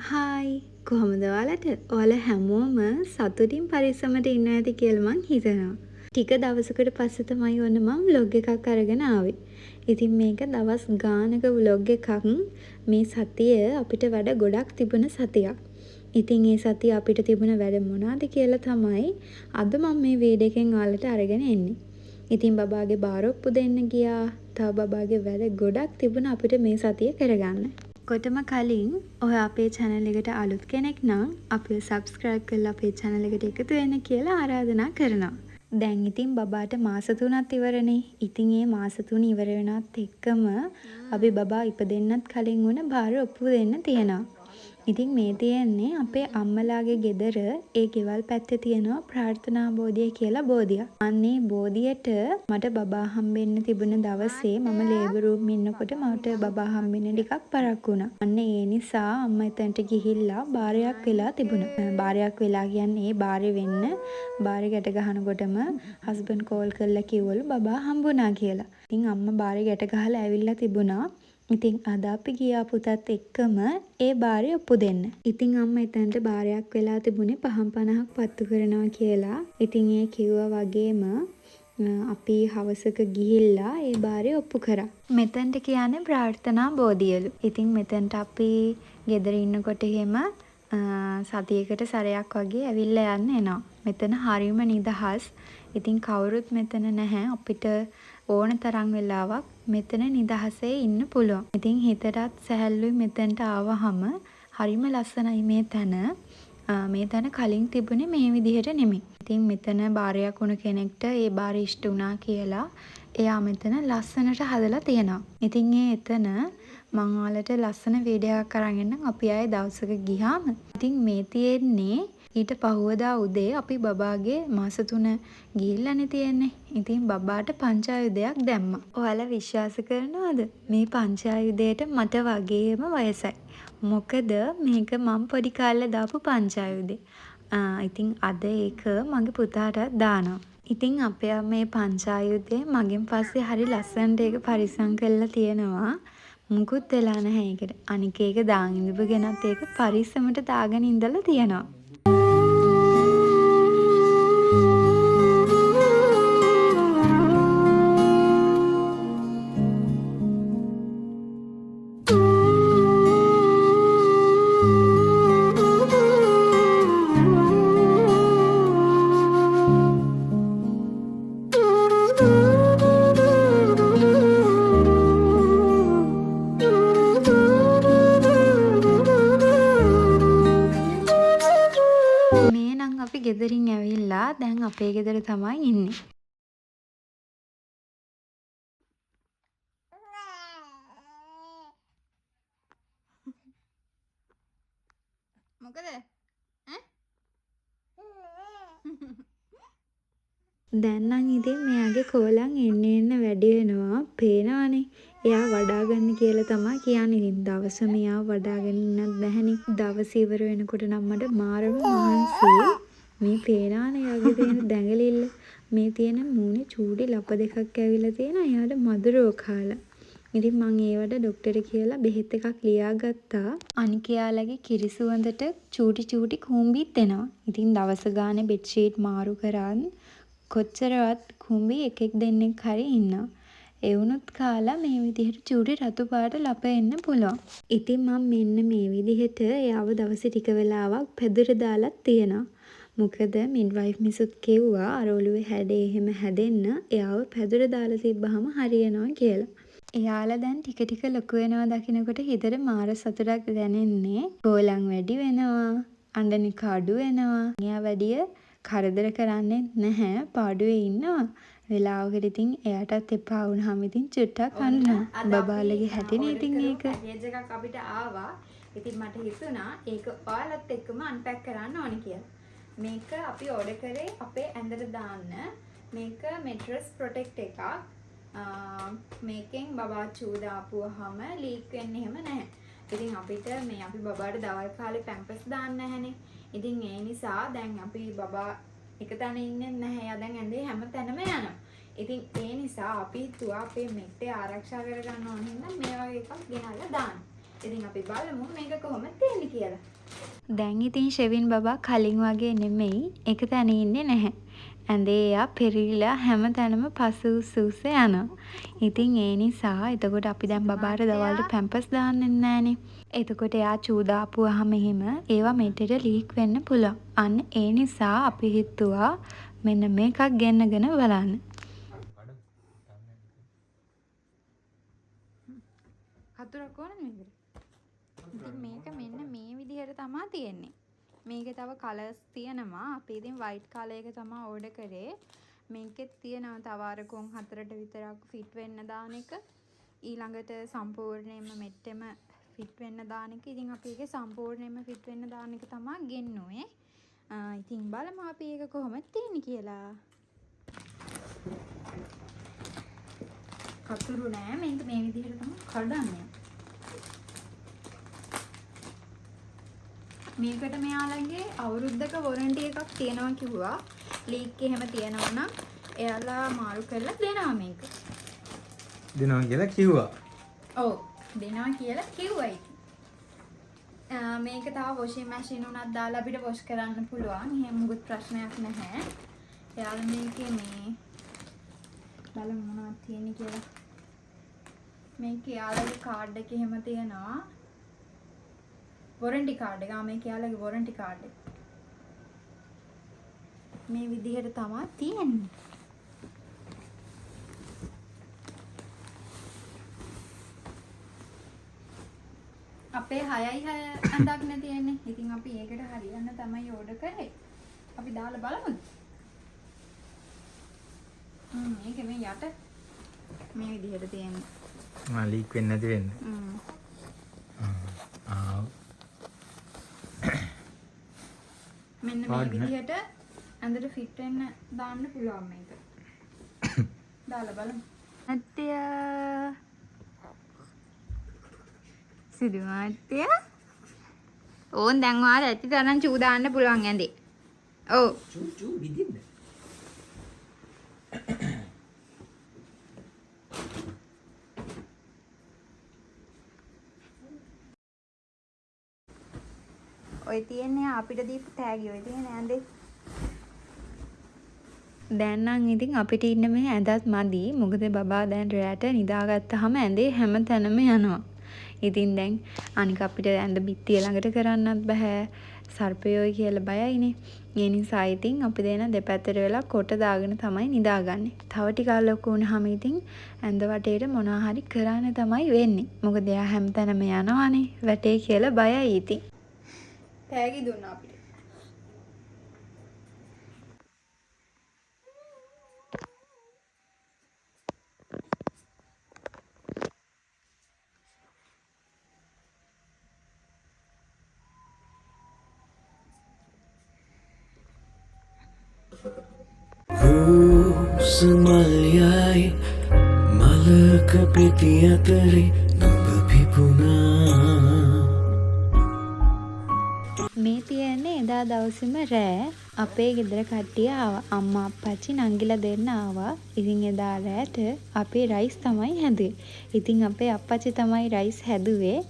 Hi කොහොමද ඔයාලට? ඔයාලා හැමෝම සතුටින් පරිස්සමට ඉන්න ඇති කියලා මං හිතනවා. ටික දවසකට පස්සේ තමයි ඔන්න මම vlog එකක් අරගෙන ආවේ. ඉතින් මේක දවස් ගානක vlog එකක්. මේ සතිය අපිට වැඩ ගොඩක් තිබුණ සතියක්. ඉතින් ඒ සතිය අපිට තිබුණ වැඩ මොනවාද කියලා තමයි අද මම මේ වීඩියෝ එකෙන් ඔයාලට අරගෙන එන්නේ. ඉතින් බබාගේ බාරොප්පු දෙන්න ගියා. තව බබාගේ වැඩ ගොඩක් තිබුණ අපිට මේ සතිය කරගන්න. කොටම කලින් ඔය අපේ channel එකට අලුත් කෙනෙක් නම් අපිව subscribe කරලා අපේ channel එකට එකතු වෙන්න කියලා ආරාධනා කරනවා. දැන් ඉතින් බබාට මාස 3ක් ඉවරනේ. ඉතින් ඒ මාස 3 ඉවර වෙනවත් එක්කම අපි බබා ඉපදෙන්නත් කලින් වුණ බාර ඔප්පු දෙන්න තියෙනවා. ඉතින් මේ තියෙන්නේ අපේ අම්මලාගේ ගෙදර ඒ ගෙවල් පැත්තේ තියෙනවා ප්‍රාර්ථනා බෝධිය කියලා බෝධියක්. අන්නේ බෝධියට මට බබා හම්බෙන්න තිබුණ දවසේ මම ලේබර් රූම් ඉන්නකොට මට බබා හම්බෙන්න ටිකක් පරක්කු වුණා. අන්න ඒ නිසා අම්මා එතනට ගිහිල්ලා බාරයක් වෙලා තිබුණා. බාරයක් වෙලා කියන්නේ ඒ බාරේ වෙන්න බාරේ ගැට ගහනකොටම හස්බන්ඩ් කෝල් කරලා කිව්වලු බබා හම්බුණා කියලා. ඉතින් අම්මා බාරේ ගැට ගහලා ඇවිල්ලා තිබුණා. ඉතින් අද අපි ගියා පුතත් එක්කම ඒ බාරේ ඔප්පු දෙන්න. ඉතින් අම්මා එතනට බාරයක් වෙලා තිබුණේ 5:50ක් පත්තු කරනවා කියලා. ඉතින් ඒ කිව්වා වගේම අපි හවසක ගිහිල්ලා ඒ බාරේ ඔප්පු කරා. මෙතනට කියන්නේ ප්‍රාර්ථනා බෝධියලු. ඉතින් මෙතනට අපි ගෙදර ඉන්නකොට එහෙම සතියකට සැරයක් වගේ ඇවිල්ලා යන්න එනවා. මෙතන හරියම නිදහස්. ඉතින් කවුරුත් මෙතන නැහැ. අපිට ඕන තරම් වෙලාවක් මෙතන නිදහසේ ඉන්න පුළුවන්. ඉතින් හිතටත් සැහැල්ලුයි මෙතනට ආවහම හරිම ලස්සනයි මේ තැන. මේ තැන කලින් තිබුණේ මේ විදිහට නෙමෙයි. ඉතින් මෙතන බාරයක් වුණ කෙනෙක්ට ඒ බාරය ඉෂ්ට වුණා කියලා එයා මෙතන ලස්සනට හදලා තියෙනවා. ඉතින් එතන මම ඔයාලට ලස්සන වීඩියෝ එකක් අරන් එන්නම් අපි ආයේ දවසක ගියාම. ඉතින් මේ තියෙන්නේ ඊට පහුවදා උදේ අපි බබාගේ මාස 3 ගිහිල්ලානේ තියෙන්නේ. ඉතින් බබාට පංචායුධයක් දැම්මා. ඔයාලා විශ්වාස කරනවද? මේ පංචායුධයට මට වගේම වයසයි. මොකද මේක මම පොඩි කාලේ දාපු පංචායුධේ. ඉතින් අද ඒක මගේ පුතාට දානවා. ඉතින් අපේ මේ පංචායුධේ මගෙන් පස්සේ හරි ලස්සනට ඒක පරිස්සම් කරලා තියෙනවා. මුකුත් වෙලා නැහැ ඒකට. අනික ඒක දාන් ඉඳපු ගෙනත් ඒක පරිස්සමට දාගෙන ඉඳලා තියෙනවා. අපි ගෙදරින් ඇවිල්ලා දැන් අපේ ගෙදර තමයි ඉන්නේ. මොකද? දැන් නම් ඉතින් මෙයාගේ කෝලම් එන්න වැඩි වෙනවා. පේනවනේ. එයා වඩා ගන්න කියලා තමයි කියන්නේ. ඉතින් දවස මෙයා වඩාගෙන ඉන්නත් නැහනේ. දවස් ඉවර වෙනකොට නම් මට මාරම මහන්සියි. මේ පේනානේ යගේ තියෙන දැඟලිල්ල. මේ තියෙන මූණේ චූටි ලප දෙකක් ඇවිල්ලා තියෙනවා. එයාට මදුරෝ කාලා. ඉතින් මං ඒවට ડોක්ටර් කියලා බෙහෙත් එකක් ලියාගත්තා. අනික යාළගේ කිරිසුවඳට චූටි කුඹිත් එනවා. ඉතින් දවස ගානේ බෙඩ් ෂීට් මාරු කරන් කොච්චරවත් කුඹි එකෙක් දෙන්නෙක් හරි ඉන්නවා. ඒ වුණොත් කාලා මේ විදිහට චූටි රතු පාට ලප එන්න පුළුවන්. ඉතින් මම මෙන්න මේ විදිහට එයාව දවසේ ටික වෙලාවක් පැදුර දාලා තියෙනවා. මොකද මිඩ්වයිෆ් මිසුත් කිව්වා අර ඔළුවේ හැඩේ එහෙම හැදෙන්න එයාව පැදුර දාලා තිබ්බහම හරියනවා කියලා. එයාලා දැන් ටික ලොකු වෙනවා දකිනකොට හිතට මාර සතුටක් දැනෙන්නේ. කෝලම් වැඩි වෙනවා, අඬන කඩු වෙනවා. එයා වැඩිය කරදර කරන්නේ නැහැ, පාඩුවේ ඉන්නවා. වෙලාවකට ඉතින් එයාටත් එපා වුණාම ඉතින් චුට්ටක් අඬනවා. බබාලගේ හැටිනේ ඉතින් ඒක. පැකේජ් එකක් අපිට ආවා. ඉතින් මට හිතුණා ඒක ඔයාලත් එක්කම අන්පැක් කරන්න ඕනේ කියලා. මේක අපි ඕඩර් කරේ අපේ ඇඳට දාන්න. මේක මෙට්‍රස් ප්‍රොටෙක්ට් එකක්. මේකෙන් බබා චූ දාපුවාම ලීක් වෙන්නේ එහෙම නැහැ. ඉතින් අපිට මේ අපි බබාට දවල් කාලේ පැම්පර්ස් දාන්න නැහැනේ. ඉතින් ඒ නිසා දැන් අපි බබා එක තැන ඉන්නේ නැහැ. එයා දැන් ඇඳේ හැම තැනම යනවා. ඉතින් ඒ නිසා අපි තුවා අපේ මෙට්ටේ ආරක්ෂා කරගන්න ඕන හින්දා මේ වගේ එකක් ගෙනල්ලා දාන්න. ඉතින් අපි බලමු මේක කොහොමද තියෙන්නේ කියලා. දැන් ඉතින් ෂෙවින් බබා කලින් වගේ නෙමෙයි එක තැන ඉන්නේ නැහැ. ඇඳේ එයා පෙරිලා හැම තැනම පසුසුස යනවා. ඉතින් ඒ නිසා එතකොට අපි දැන් බබාට දවල්ට පැම්පස් දාන්නෙ නෑනේ. එතකොට එයා චූ දාපුවාම එහෙම ඒවා මෙටට ලීක් වෙන්න පුළුවන්. අන්න ඒ නිසා අපි හිතුවා මෙන්න මේකක් ගෙන්නගෙන බලන්න. හතුරක් ඕනද මේකට? ඉතින් මේක මෙන්න මේ විදිහට තමයි තියෙන්නේ. මේකේ තව කලර්ස් තියෙනවා. අපි ඉතින් වයිට් කලර් එක තමයි ඕඩර් කරේ. මේකෙත් තියෙනවා තව අර කොන් 4ට විතරක් ෆිට වෙන්න දාන එක. ඊළඟට සම්පූර්ණයෙන්ම මෙට්ටෙම ෆිට වෙන්න දාන එක. ඉතින් අපි ඒකේ සම්පූර්ණයෙන්ම ෆිට වෙන්න දාන එක තමයි ගෙන්නුවේ. ඉතින් බලමු අපි ඒක කොහොමද තියෙන්නේ කියලා. කතුරු නෑ මේක මේ විදිහට තමයි කඩන්නේ. මේකට මෙයාලගේ අවුරුද්දක වොරන්ටි එකක් තියෙනවා කිව්වා. ලීක් එහෙම තියෙනවා නම් එයාලා මාරු කරලා දෙනවා මේක. දෙනවා කියලා කිව්වා. ඔව් දෙනවා කියලා කිව්වයි. මේක තව වොෂින් මැෂින් උනත් දාලා අපිට වොෂ් කරන්න පුළුවන්. එහෙම මුකුත් ප්‍රශ්නයක් නැහැ. එයාලා මේකේ මේ බලමු මොනවද තියෙන්නේ කියලා. මේකේ එයාලගේ කාඩ් එක එහෙම තියෙනවා. වොරන්ටි කාඩ් එක. මේක එයාලගේ වොරන්ටි කාඩ් එක. මේ විදිහට තමයි තියෙන්නේ. අපේ 6යි 6 අඳක් නේ තියෙන්නේ. ඉතින් අපි ඒකට හරියන්න තමයි ඕඩර් කරේ. අපි දාලා බලමුද? මේක මේ යට මේ විදිහට තියෙන්නේ. ලීක් වෙන්නේ නැති වෙන්න. මෙන්න මේ විදිහට ඇඳට ෆිට වෙන්න දාන්න පුළුවන් මේක. දාලා බලමු. අත්තිය සිදු අත්තිය ඕන් දැන් වාර ඇති තරම් චූ දාන්න පුළුවන් ඇඳේ. ඔව් චූ විදින්න. ඔය තියන්නේ අපිට දීපු තෑගි ඔය තියෙන ඇඳේ. දැන් නම් ඉතින් අපිට ඉන්න මේ ඇඳත් මදි. මොකද බබා දැන් රැට නිදාගත්තාම ඇඳේ හැම තැනම යනවා. ඉතින් දැන් අනික අපිට ඇඳ බිත්තිය ළඟට කරන්නත් බෑ. සර්පයෝයි කියලා බයයිනේ. ඒ නිසා ඉතින් අපි දෙන දෙපැත්තට වෙලා කොට දාගෙන තමයි නිදාගන්නේ. තව ටිකක් ලොකු වුණාම ඉතින් ඇඳ වටේට මොනවා හරි කරන්න තමයි වෙන්නේ. මොකද එයා හැම තැනම යනවානේ. වැටේ කියලා බයයි ඉතින්. තෑගි දුන්නා අපිට. රෝසමල්යයි මලක පෙති අතරේ නුඹ පිපුණා. මේ තියන්නේ එදා දවසේම රෑ අපේ ගෙදර කට්ටිය ආවා. අම්මා අප්පච්චි නංගිලා දෙන්න ආවා. ඉතින් එදා රෑට අපි රයිස් තමයි හැදුවේ. ඉතින් අපේ අප්පච්චි තමයි රයිස් හැදුවේ.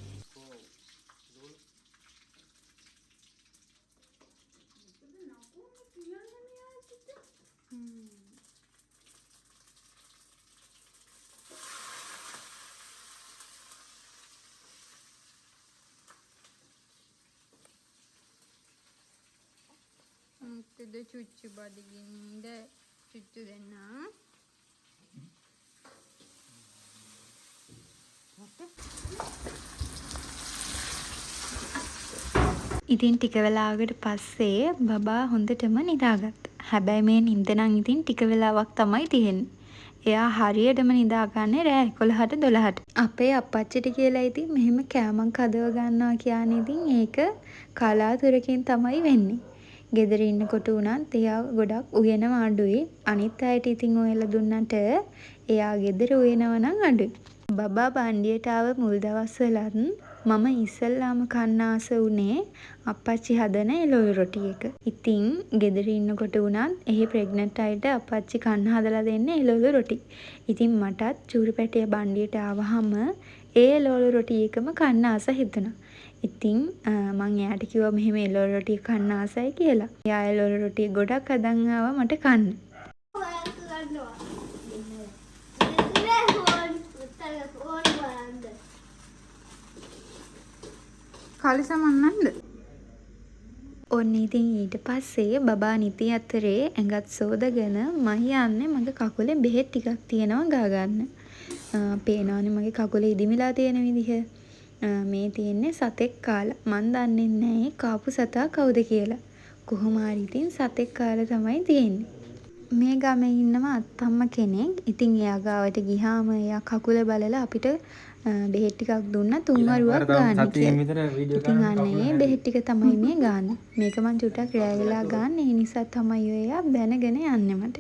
මුත්තද චුච්චු බඩගින්ද චුච්චු දෙන්නා. ඉතින් ටික වෙලාවකට පස්සේ බබා හොඳටම නිදාගත්තා. හැබැයි මේ නිින්ද නම් ඉතින් ටික වෙලාවක් තමයි තියෙන්නේ. එයා හරියටම නිදාගන්නේ රෑ 11ට 12ට. අපේ අප්පච්චිට කියලා ඉතින් මෙහෙම කෑමක් හදව ගන්නවා කියන්නේ ඉතින් ඒක කලාතුරකින් තමයි වෙන්නේ. ගෙදර ඉන්නකොට උනත් එයා ගොඩක් උයනවා අඩුයි. අනිත් අයට ඉතින් ඔයලා දුන්නට එයා ගෙදර උයනවා නම් අඩුයි. බබා බණ්ඩියට ආව මුල් දවස්වලත් මම ඉස්සල්ලාම කන්න ආස උනේ අප්පච්චි හදන එළවලු රොටි එක. ඉතින් ගෙදර ඉන්නකොට උනත් එහි ප්‍රෙග්නන්ට් අයට අප්පච්චි කන්න හදලා දෙන්නේ එළවලු රොටි. ඉතින් මටත් චූරි පැටිය බණ්ඩියට ආවහම ඒ එළවලු රොටි එකම කන්න ආස හිතුණා. ඉතින් මං එයාට කිව්වා මෙහෙම එළවලු රොටි කන්න ආසයි කියලා. එයා එළවලු රොටි ගොඩක් අදන් ආවා මට කන්න. කලිසමන්නන්ද? ඔන්න ඉතින් ඊට පස්සේ බබා නිති අතරේ ඇඟත් සෝදගෙන මම යන්නේ මගේ කකුලේ බෙහෙත් ටිකක් තියෙනවා ගා ගන්න. පේනවනේ මගේ කකුලේ ඉදිමිලා තියෙන විදිහ. මේ තියෙන්නේ සතෙක් කාලා. මන් දන්නේ නැහැ කාපු සතා කවුද කියලා. කොහොම හරි ඉතින් සතෙක් කාලා තමයි තියෙන්නේ. මේ ගමේ ඉන්නම අත්තම්ම කෙනෙක්. ඉතින් එයා ගාවට ගිහාම එයා කකුල බලලා අපිට බෙහෙත් ටිකක් දුන්නා 3 වරුවක් ගන්න කියලා. ඉතින් අනේ බෙහෙත් ටික තමයි මේ ගන්න. මේක මං චුට්ටක් රෑ වෙලා ගන්න. ඒ නිසා තමයි ඔය එයා බැනගෙන යන්නේ මට.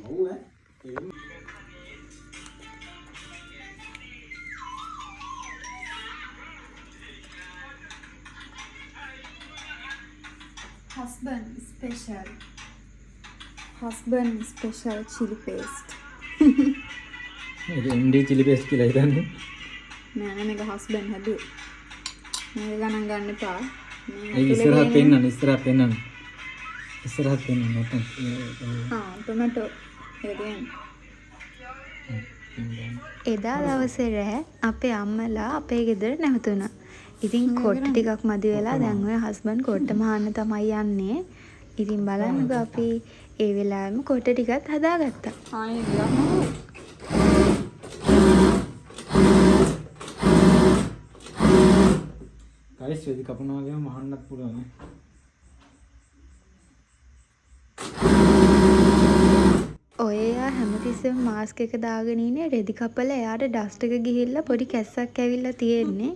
husband special chili paste. ඒක ඉන්ඩි චිලි පේස්ට් කියලා හිතන්නේ. නෑ මේක husband හැදුවේ. මේක ගණන් ගන්න එපා. ඒක ඉස්සරහට පෙන්නන්න නැත්නම් ටොමැටෝ ඒක තියෙන්නේ. එදා දවසේ රෑ අපේ අම්මලා අපේ ගෙදර නැවතුණා. ඉතින් කොට්ට ටිකක් මදි වෙලා දැන් ඔය හස්බන්ඩ් කොට්ට මහන්න තමයි යන්නේ. ඉතින් බලන්නකෝ අපි ඒ වෙලාවෙම කොට්ට ටිකත් හදාගත්තා. ආයේ ගියා. ගයිස් වෙදි කපනවා වගේම මහන්නත් පුළුවන් නේ. ඔය එයා හැමතිස්සෙම මාස්ක් එක දාගෙන ඉන්නේ රෙදි කපලා එයාට ඩස්ට් එක ගිහිල්ලා පොඩි කැස්සක් ඇවිල්ලා තියෙන්නේ.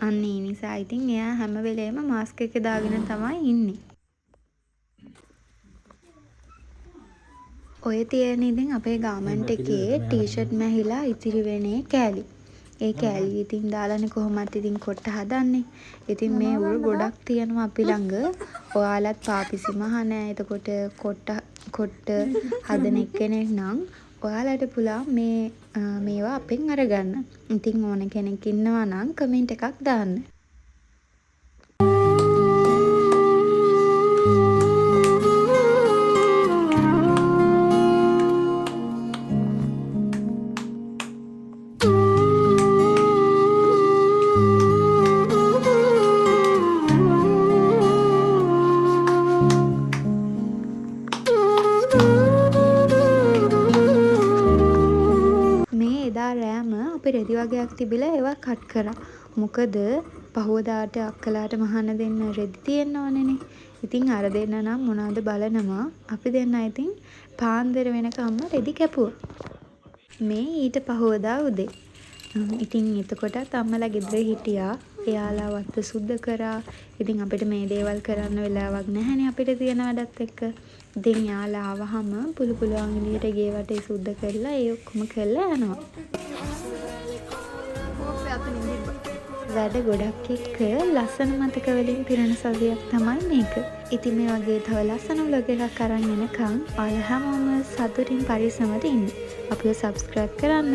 අන්න ඒ නිසා ඉතින් එයා හැම වෙලේම මාස්ක් එක දාගෙන තමයි ඉන්නේ. ඔය තියෙන ඉතින් අපේ ගාමන්ට් එකේ ටී-ෂර්ට් මැහිලා ඉතිරි වෙනේ කෑලි. ඒ කෑලි ඉතින් දාලානේ කොහොමත් ඉතින් කොට්ට හදන්නේ. ඉතින් මේ උරු ගොඩක් තියෙනවා අපි ළඟ. ඔයාලත් පාපිසි මහා එතකොට කොට්ට හදන එක්කෙනෙක් නම් ඔයාලට පුළුවන් මේවා අපෙන් අරගන්න. ඉතින් ඕන කෙනෙක් ඉන්නවා නම් කමෙන්ට් එකක් දාන්න. අපි රෙදි වගේක් තිබිලා ඒවා කට් කරා. මොකද පහවදාට අක්කලාට මහන්න දෙන්න රෙදි තියෙන්න ඕනේනේ. ඉතින් අර දෙන්න නම් මොනවද බලනවා. අපි දෙන්න ඉතින් පාන්දර වෙනකම්ම රෙදි කැපුවා. මේ ඊට පහවදා උදේ. ඉතින් එතකොටත් අම්මලා ගෙදර හිටියා. එයාලා වත්ත සුද්ධ කරා. ඉතින් අපිට මේ දේවල් කරන්න වෙලාවක් නැහැනේ අපිට තියෙන වැඩත් එක්ක. ඉතින් යාලා ආවහම පුළුවන් විදියට ගේ වටේ සුද්ධ කරලා ඒ ඔක්කොම කරලා යනවා. වැඩ ගොඩක් එක්ක ලස්සන මතක වලින් පිරෙන සවියක් තමයි මේක. ඉතින් මේ වගේ තව ලස්සන vlog එකක් අරන් එනකම් ඔයාලා හැමෝම සතුටින් පරිස්සමට ඉන්න. අපිව subscribe කරන්න.